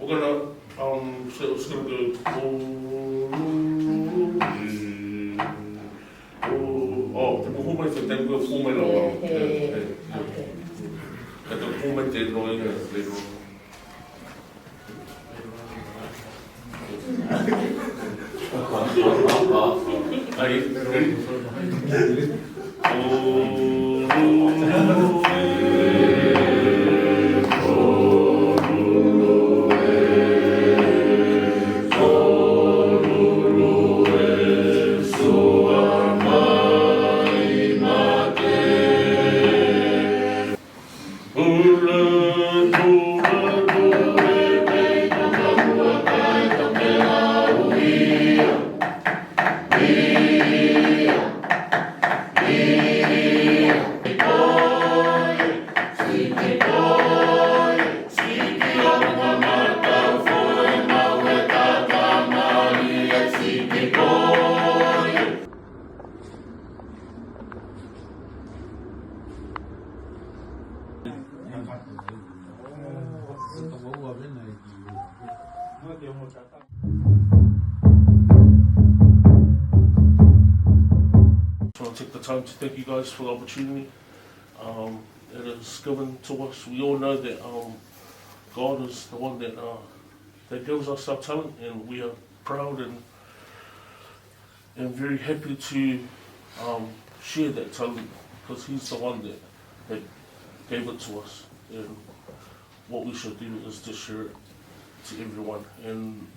we're gonna so it's gonna go te mo homa te te ko homa lo. Okay. Ka te homa te roi le ro. Ai. I want to take the time to thank you guys for the opportunity that is given to us. We all know that God is the one that gives us our talent, and we are proud and very happy to share that talent, because He's the one that gave it to us. And what we should do is to share it to everyone. And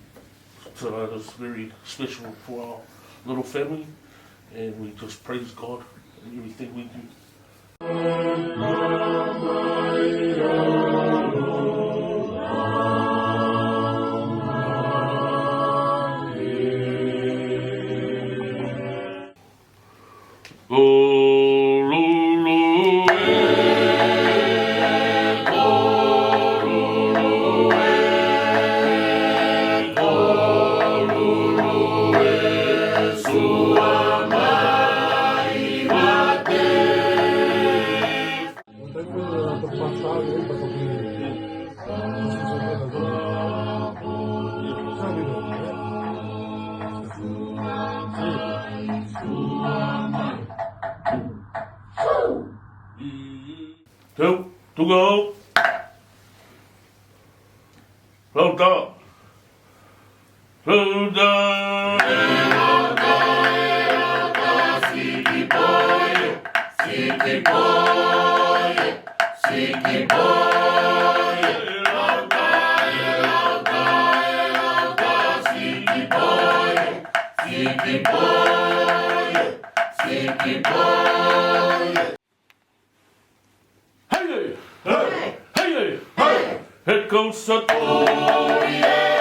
tonight is very special for our little family, and we just praise God in everything we do. Two, to go. Well done. Well done. Siki boy, siki boy, siki boy. Siki boy, siki boy. Hey, hey, hey, hey, hey. Here goes the oh yeah.